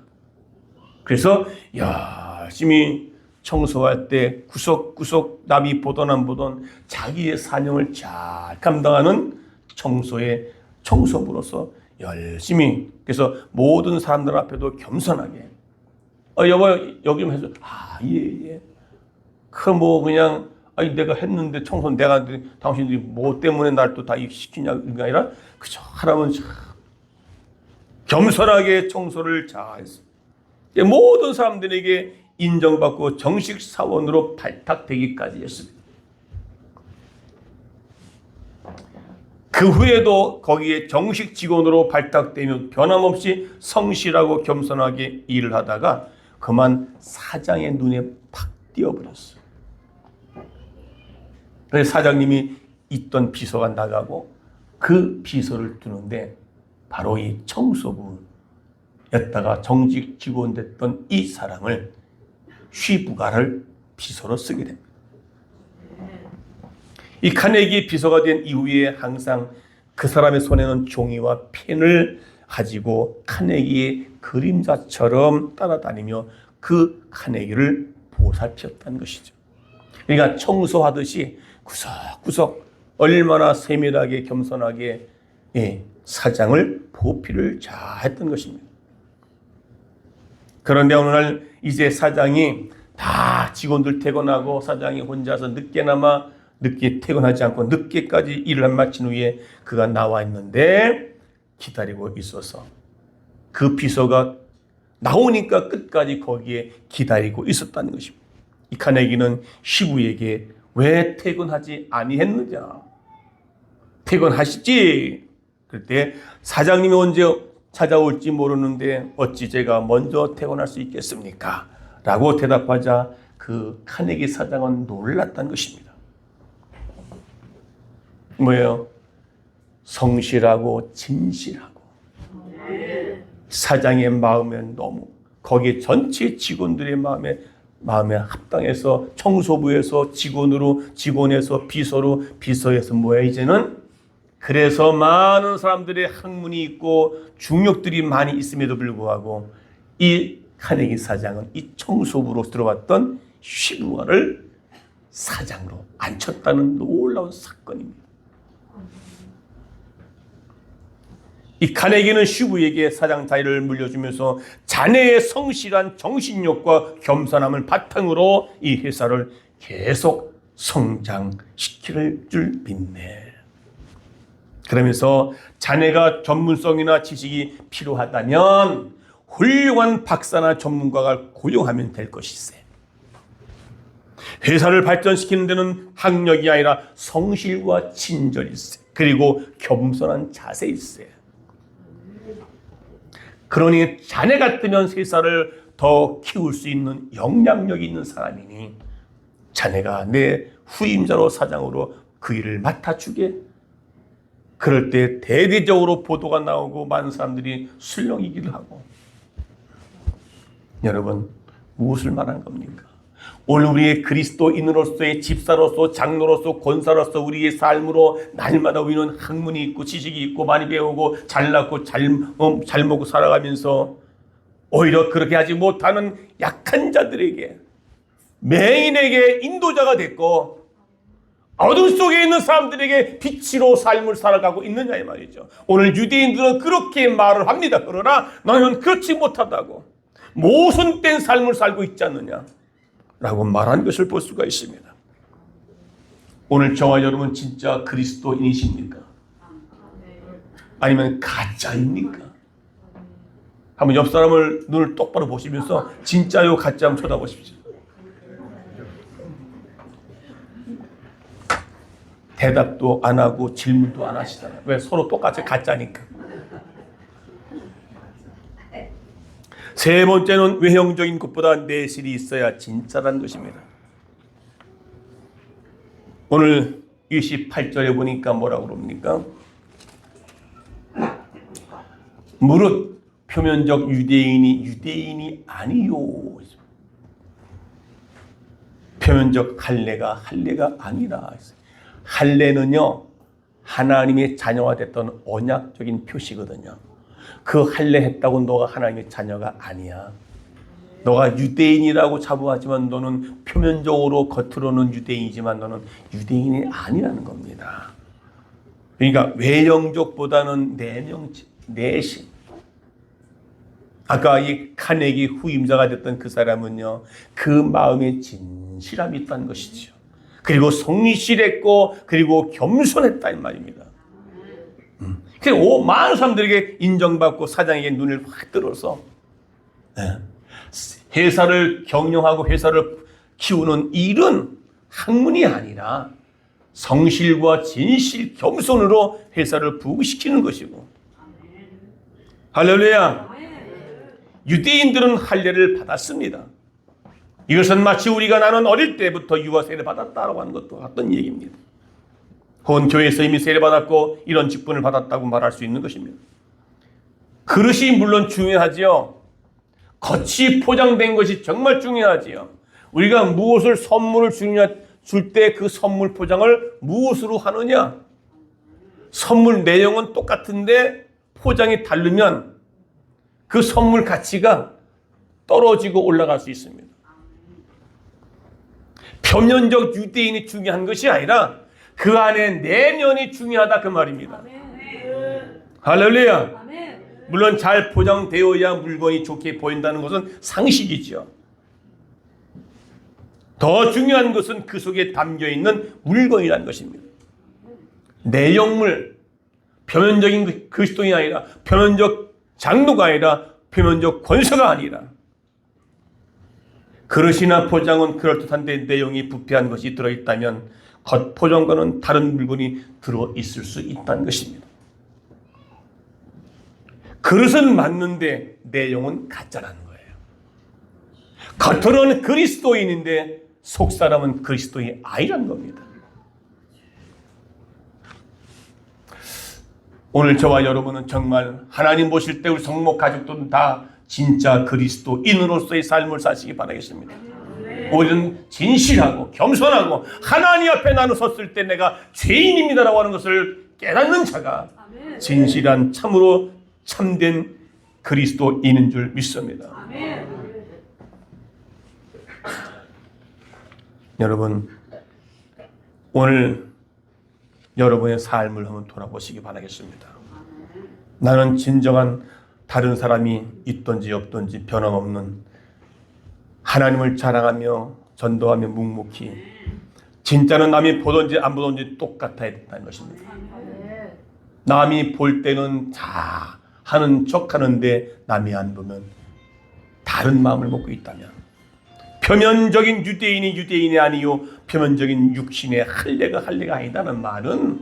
그래서 열심히 청소할 때 구석구석 남이 보던 안 보던 자기의 사명을 잘 감당하는 청소의 청소부로서 열심히, 그래서 모든 사람들 앞에도 겸손하게 여보 여기 좀 해줘. 예. 그냥 아니 내가 했는데 청소는 내가 했는데 당신들이 뭐 때문에 날 또 다 시키냐, 그게 아니라 그저 하라면 겸손하게 청소를 잘 했습니다. 모든 사람들에게 인정받고 정식 사원으로 발탁되기까지 했습니다. 그 후에도 거기에 정식 직원으로 발탁되며 변함없이 성실하고 겸손하게 일을 하다가 그만 사장의 눈에 팍 띄어버렸어요. 그래서 사장님이 있던 비서가 나가고 그 비서를 두는데 바로 이 청소부였다가 정직 직원 됐던 이 사람을 휘부가를 비서로 쓰게 됩니다. 이 카네기 비서가 된 이후에 항상 그 사람의 손에는 종이와 펜을 가지고 카네기의 그림자처럼 따라다니며 그 카네기를 보살폈다는 것이죠. 그러니까 청소하듯이 구석구석 얼마나 세밀하게 겸손하게 사장을 보필을 잘 했던 것입니다. 그런데 어느 날 이제 사장이 다 직원들 퇴근하고 사장이 혼자서 늦게 퇴근하지 않고 늦게까지 일을 마친 후에 그가 나와 있는데 기다리고 있어서 그 비서가 나오니까 끝까지 거기에 기다리고 있었다는 것입니다. 이 카네기는 휘부에게 왜 퇴근하지 아니했느냐? 퇴근하시지. 그럴 때 사장님이 언제 찾아올지 모르는데 어찌 제가 먼저 퇴근할 수 있겠습니까? 라고 대답하자 그 카네기 사장은 놀랐다는 것입니다. 뭐예요? 성실하고 진실하고 사장의 마음에 너무 거기에 전체 직원들의 마음에 합당해서 청소부에서 직원에서 비서로 비서에서 뭐야 이제는 그래서 많은 사람들의 학문이 있고 중력들이 많이 있음에도 불구하고 이 카네기 사장은 이 청소부로 들어왔던 휘부가를 사장으로 앉혔다는 놀라운 사건입니다. 이 카네기는 휘부에게 사장 자리를 물려주면서 자네의 성실한 정신력과 겸손함을 바탕으로 이 회사를 계속 성장시킬 줄 믿네. 그러면서 자네가 전문성이나 지식이 필요하다면 훌륭한 박사나 전문가가 고용하면 될 것이세. 회사를 발전시키는 데는 학력이 아니라 성실과 친절일세. 그리고 겸손한 자세일세. 그러니 자네 같으면 회사를 더 키울 수 있는 영향력이 있는 사람이니 자네가 내 후임자로 사장으로 그 일을 맡아주게. 그럴 때 대대적으로 보도가 나오고 많은 사람들이 술렁이기도 하고. 여러분 무엇을 말한 겁니까? 오늘 우리의 그리스도인으로서의 집사로서 장로로서 권사로서 우리의 삶으로 날마다 우리는 학문이 있고 지식이 있고 많이 배우고 잘났고 잘 먹고 살아가면서 오히려 그렇게 하지 못하는 약한 자들에게 맹인에게 인도자가 됐고 어둠 속에 있는 사람들에게 빛으로 삶을 살아가고 있느냐 이 말이죠. 오늘 유대인들은 그렇게 말을 합니다. 그러나 너는 그렇지 못하다고 모순된 삶을 살고 있지 않느냐 라고 말한 것을 볼 수가 있습니다. 오늘 저와 여러분 진짜 그리스도인이십니까? 아니면 가짜입니까? 한번 옆 사람을 눈을 똑바로 보시면서 진짜요 가짜 한번 쳐다보십시오. 대답도 안 하고 질문도 안 하시잖아요. 왜? 서로 똑같이 가짜니까. 세 번째는 외형적인 것보다 내실이 있어야 진짜라는 것입니다. 오늘 28절에 보니까 뭐라고 그럽니까? 무릇 표면적 유대인이 아니요. 표면적 할례가 아니라. 할례는요, 하나님의 자녀가 됐던 언약적인 표시거든요. 그 할례 했다고 너가 하나님의 자녀가 아니야. 너가 유대인이라고 자부하지만 너는 표면적으로 겉으로는 유대인이지만 너는 유대인이 아니라는 겁니다. 그러니까 외형적보다는 내실. 아까 이 카네기 후임자가 됐던 그 사람은요, 그 마음에 진실함이 있다는 것이죠. 그리고 성실했고 그리고 겸손했다 이 말입니다. 그래서 많은 사람들에게 인정받고 사장에게 눈을 확 들어서 회사를 경영하고 회사를 키우는 일은 학문이 아니라 성실과 진실, 겸손으로 회사를 부흥시키는 것이고. 할렐루야. 유대인들은 할례를 받았습니다. 이것은 마치 우리가 나는 어릴 때부터 유아 세례 받았다라고 하는 것도 같은 얘기입니다. 혹은 교회에서 이미 세례 받았고 이런 직분을 받았다고 말할 수 있는 것입니다. 그릇이 물론 중요하지요. 겉이 포장된 것이 정말 중요하지요. 우리가 무엇을 선물을 줄 때 그 선물 포장을 무엇으로 하느냐? 선물 내용은 똑같은데 포장이 다르면 그 선물 가치가 떨어지고 올라갈 수 있습니다. 표면적 유대인이 중요한 것이 아니라 그 안에 내면이 중요하다 그 말입니다. 할렐루야. 물론 잘 포장되어야 물건이 좋게 보인다는 것은 상식이죠. 더 중요한 것은 그 속에 담겨있는 물건이라는 것입니다. 내용물, 표면적인 그리스도인이 아니라, 표면적 장로가 아니라, 표면적 권세가 아니라, 그릇이나 포장은 그럴듯한데 내용이 부패한 것이 들어있다면 겉 포장과는 다른 물건이 들어있을 수 있다는 것입니다. 그릇은 맞는데 내용은 가짜라는 거예요. 겉으로는 그리스도인인데 속사람은 그리스도인이 아니라는 겁니다. 오늘 저와 여러분은 정말 하나님 보실 때 우리 성목 가족들은 다 진짜 그리스도인으로서의 삶을 사시기 바라겠습니다. 우리는 진실하고 겸손하고 하나님 앞에 나는 섰을 때 내가 죄인입니다라고 하는 것을 깨닫는 자가 진실한 참으로 참된 그리스도인인 줄 믿습니다. 여러분, 오늘 여러분의 삶을 한번 돌아보시기 바라겠습니다. 나는 진정한 다른 사람이 있든지 없든지 변함없는 하나님을 자랑하며 전도하며 묵묵히 진짜는 남이 보든지 안 보든지 똑같아야 된다는 것입니다. 남이 볼 때는 다 하는 척 하는데 남이 안 보면 다른 마음을 먹고 있다면 표면적인 유대인이 아니요 표면적인 육신의 할례가 아니다는 말은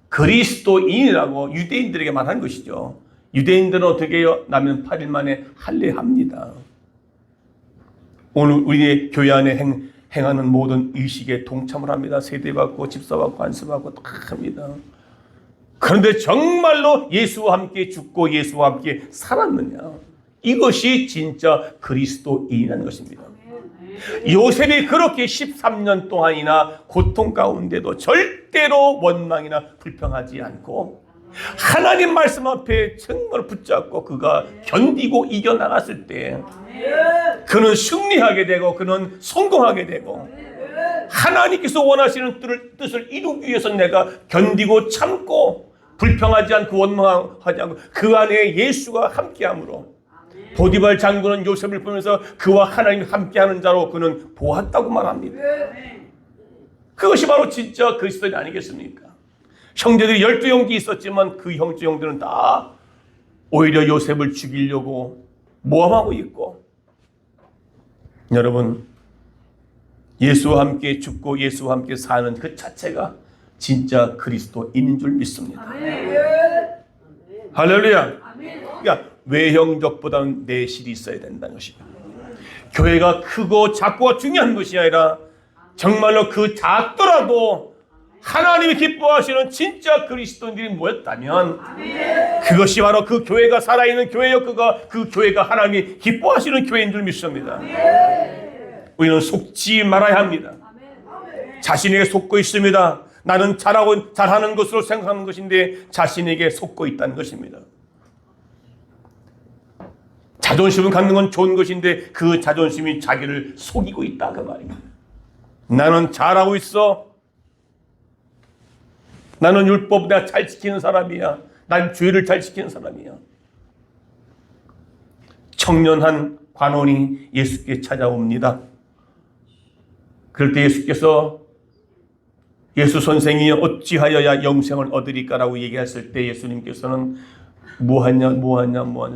그리스도인이라고 유대인들에게 말한 것이죠. 유대인들은 어떻게 해요? 나면 8일 만에 할례합니다. 오늘 우리의 교회 안에 행하는 모든 의식에 동참을 합니다. 세대받고 집사받고 안수받고 다 합니다. 그런데 정말로 예수와 함께 죽고 예수와 함께 살았느냐? 이것이 진짜 그리스도인이라는 것입니다. 요셉이 그렇게 13년 동안이나 고통 가운데도 절대로 원망이나 불평하지 않고 하나님 말씀 앞에 정말 붙잡고 그가 견디고 이겨나갔을 때 그는 승리하게 되고 그는 성공하게 되고 하나님께서 원하시는 뜻을 이루기 위해서 내가 견디고 참고 불평하지 않고 원망하지 않고 그 안에 예수가 함께함으로 보디발 장군은 요셉을 보면서 그와 하나님 함께하는 자로 그는 보았다고 말합니다. 그것이 바로 진짜 그리스도인 아니겠습니까? 형제들이 12형제 있었지만 그 형제들은 다 오히려 요셉을 죽이려고 모함하고 있고, 여러분 예수와 함께 죽고 예수와 함께 사는 그 자체가 진짜 그리스도인인 줄 믿습니다. 할렐루야. 그러니까 외형적보다는 내실이 있어야 된다는 것입니다. 교회가 크고 작고가 중요한 것이 아니라 정말로 그 작더라도 하나님이 기뻐하시는 진짜 그리스도인들이 모였다면 그것이 바로 그 교회가 살아있는 교회요, 그 교회가 하나님이 기뻐하시는 교회인 줄 믿습니다. 우리는 속지 말아야 합니다. 자신에게 속고 있습니다. 나는 잘하는 것으로 생각하는 것인데 자신에게 속고 있다는 것입니다. 자존심을 갖는 건 좋은 것인데 그 자존심이 자기를 속이고 있다 그 말입니다. 나는 잘하고 있어. 나는 율법 내가 잘 지키는 사람이야. 난 죄를 잘 지키는 사람이야. 청년한 관원이 예수께 찾아옵니다. 그럴 때 예수께서 예수 선생이 어찌하여야 영생을 얻으리까라고 얘기했을 때 예수님께서는 뭐하냐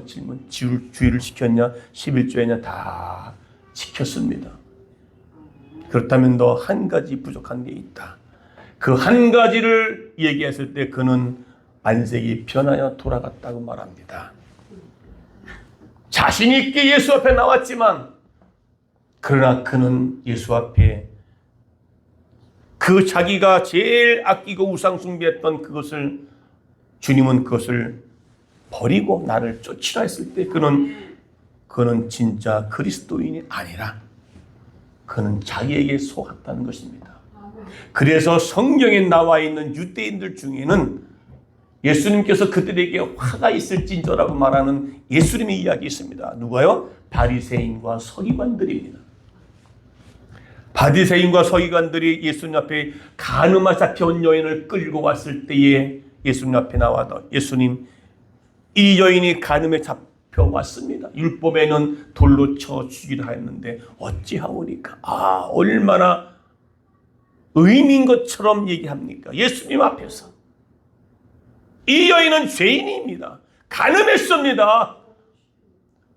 질문. 주의를 지켰냐 11조했냐 다 지켰습니다. 그렇다면 너 한 가지 부족한 게 있다. 그 한 가지를 얘기했을 때 그는 안색이 변하여 돌아갔다고 말합니다. 자신 있게 예수 앞에 나왔지만 그러나 그는 예수 앞에 그 자기가 제일 아끼고 우상 숭배했던 그것을 주님은 그것을 버리고 나를 쫓으라 했을 때 그는 진짜 그리스도인이 아니라 그는 자기에게 속았다는 것입니다. 그래서 성경에 나와 있는 유대인들 중에는 예수님께서 그들에게 화가 있을진저라고 말하는 예수님의 이야기 있습니다. 누가요? 바리새인과 서기관들입니다. 바리새인과 서기관들이 예수님 앞에 간음아 잡혀온 여인을 끌고 왔을 때에 예수님 앞에 나와서 예수님 이 여인이 간음에 잡혀왔습니다. 율법에는 돌로 쳐 죽이라 했는데 어찌하오리까. 얼마나 의미인 것처럼 얘기합니까? 예수님 앞에서. 이 여인은 죄인입니다. 간음했습니다.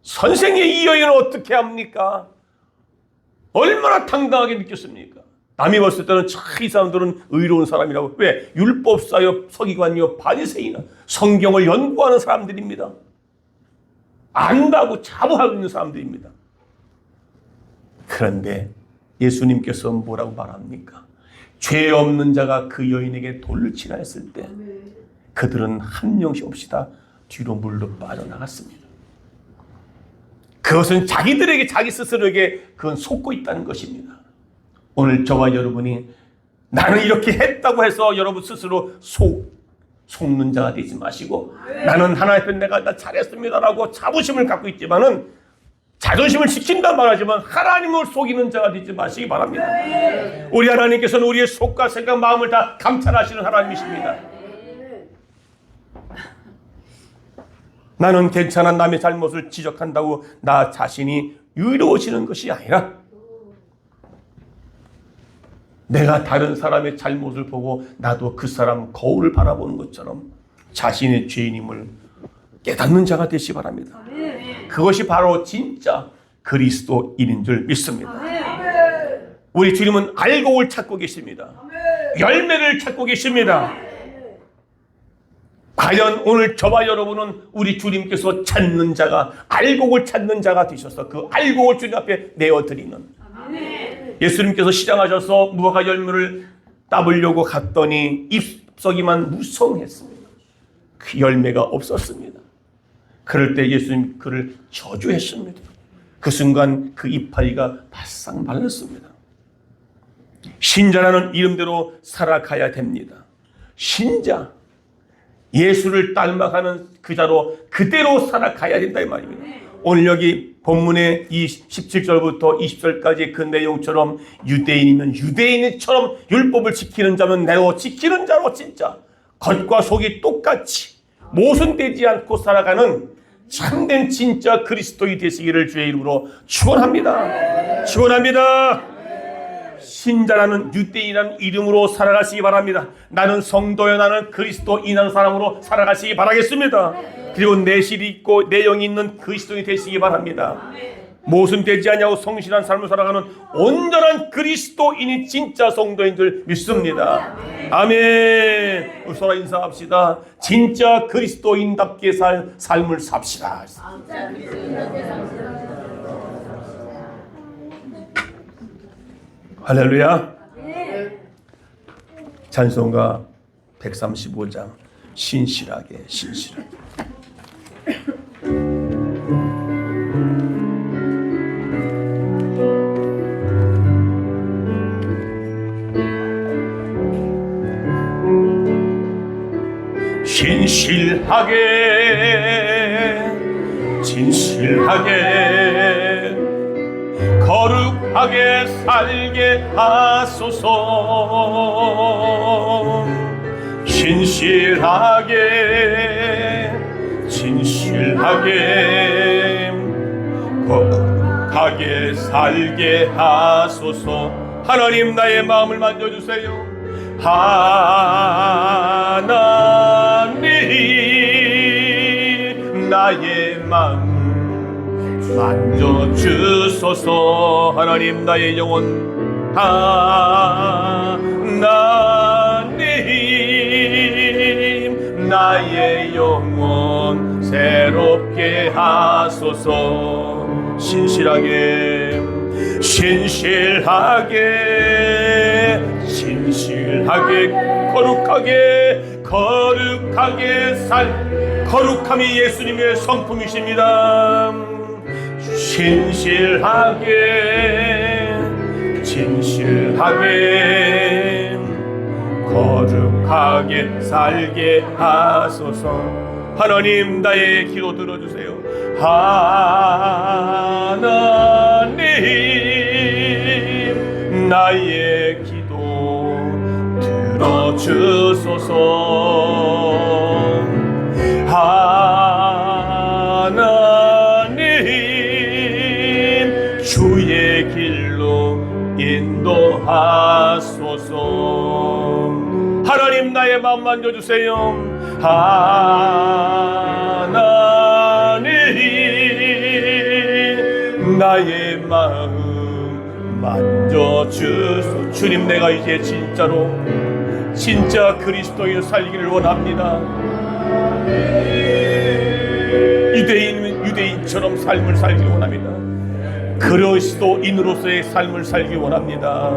선생님 이 여인을 어떻게 합니까? 얼마나 당당하게 느꼈습니까? 남이 봤을 때는 이 사람들은 의로운 사람이라고. 왜? 율법사요, 서기관이요, 바리새인이요. 성경을 연구하는 사람들입니다. 안다고 자부하고 있는 사람들입니다. 그런데 예수님께서 뭐라고 말합니까? 죄 없는 자가 그 여인에게 돌을 치라 했을 때 그들은 한 명씩 없이 다 뒤로 물로 빠져나갔습니다. 그것은 자기 스스로에게 그건 속고 있다는 것입니다. 오늘 저와 여러분이 나는 이렇게 했다고 해서 여러분 스스로 속는 자가 되지 마시고 나는 하나님 앞에 내가 잘했습니다라고 자부심을 갖고 있지만은 자존심을 지킨단 말하지만 하나님을 속이는 자가 되지 마시기 바랍니다. 우리 하나님께서는 우리의 속과 생각, 마음을 다 감찰하시는 하나님이십니다. 나는 괜찮아 남의 잘못을 지적한다고 나 자신이 의로워지는 것이 아니라 내가 다른 사람의 잘못을 보고 나도 그 사람 거울을 바라보는 것처럼 자신의 죄인임을 깨닫는 자가 되시기 바랍니다. 그것이 바로 진짜 그리스도인인 줄 믿습니다. 우리 주님은 알곡을 찾고 계십니다. 열매를 찾고 계십니다. 과연 오늘 저와 여러분은 우리 주님께서 찾는 자가 알곡을 찾는 자가 되셔서 그 알곡을 주님 앞에 내어드리는 예수님께서 시장하셔서 무화과 열매를 따보려고 갔더니 잎서기만 무성했습니다. 그 열매가 없었습니다. 그럴 때 예수님 그를 저주했습니다. 그 순간 그 이파리가 바싹 말랐습니다. 신자라는 이름대로 살아가야 됩니다. 신자, 예수를 닮아가는 그 자로 그대로 살아가야 된다 이 말입니다. 오늘 여기 본문의 이 17절부터 20절까지 그 내용처럼 유대인이면 유대인처럼 율법을 지키는 자면 내로 지키는 자로 진짜 겉과 속이 똑같이 모순되지 않고 살아가는 참된 진짜 그리스도인이 되시기를 주의 이름으로 축원합니다. 축원합니다. 신자라는 유대인이라는 이름으로 살아가시기 바랍니다. 나는 성도여 나는 그리스도인이라는 사람으로 살아가시기 바라겠습니다. 그리고 내실이 있고 내용이 있는 그리스도인이 되시기 바랍니다. 모순되지 않냐고 성실한 삶을 살아가는 온전한 그리스도인이 진짜 성도인 줄 믿습니다. 아멘. 우리 서로 인사합시다. 진짜 그리스도인답게 살 삶을 삽시다. 할렐루야. 찬송가 135장 신실하게 신실하게. 신실하게 진실하게 거룩하게 살게 하소서. 신실하게 진실하게 거룩하게 살게 하소서. 하나님 나의 마음을 만져주세요. 하나님 나의 마음 만져주소서. 하나님 나의 영혼 하나님 나의 영혼 새롭게 하소서. 신실하게 신실하게 진실하게 거룩하게 거룩하게 거룩함이 예수님의 성품이십니다. 신실하게 진실하게 거룩하게 살게 하소서. 하나님 나의 기도 들어주세요. 하나님 나의 기도 들어주소서. 하나님 주의 길로 인도하소서. 하나님 나의 마음 만져주세요. 하나님 나의 마음 만져주소서. 주님 내가 이제 진짜로 진짜 그리스도인 살기를 원합니다. 유대인처럼 삶을 살기 원합니다. 그리스도인으로서의 삶을 살기 원합니다.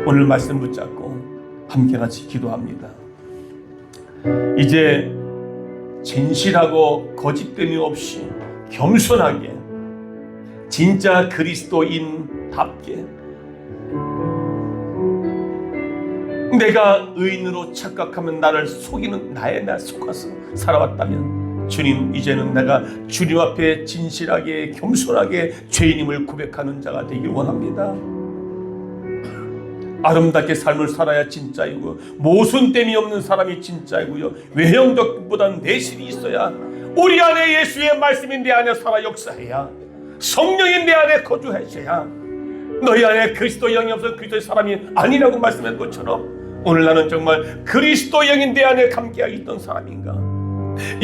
오늘 말씀 붙잡고 함께 같이 기도합니다. 이제 진실하고 거짓됨이 없이 겸손하게 진짜 그리스도인답게 내가 의인으로 착각하면 나를 속이는 나에 나 속아서 살아왔다면 주님 이제는 내가 주님 앞에 진실하게 겸손하게 죄인임을 고백하는 자가 되길 원합니다. 아름답게 삶을 살아야 진짜이고 모순됨이 없는 사람이 진짜이고요. 외형적보다는 내실이 있어야 우리 안에 예수의 말씀이 내 안에 살아 역사해야 성령이 내 안에 거주하셔야 너희 안에 그리스도 영이 없어 그리스도의 사람이 아니라고 말씀한 것처럼 오늘 나는 정말 그리스도 영이 내 안에 함께하고 있던 사람인가.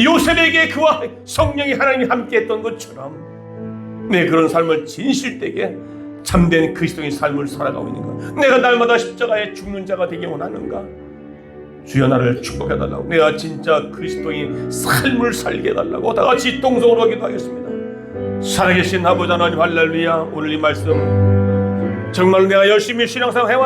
요셉에게 그와 성령이 하나님이 함께했던 것처럼 내 그런 삶을 진실되게 참된 그리스도의 삶을 살아가고 있는가. 내가 날마다 십자가에 죽는 자가 되기 원하는가. 주여 나를 축복해달라고. 내가 진짜 그리스도의 삶을 살게 해달라고 다 같이 동성으로 기도하겠습니다. 살아계신 아버지 하나님 할렐루야. 오늘 이 말씀 정말 내가 열심히 신앙생활 해왔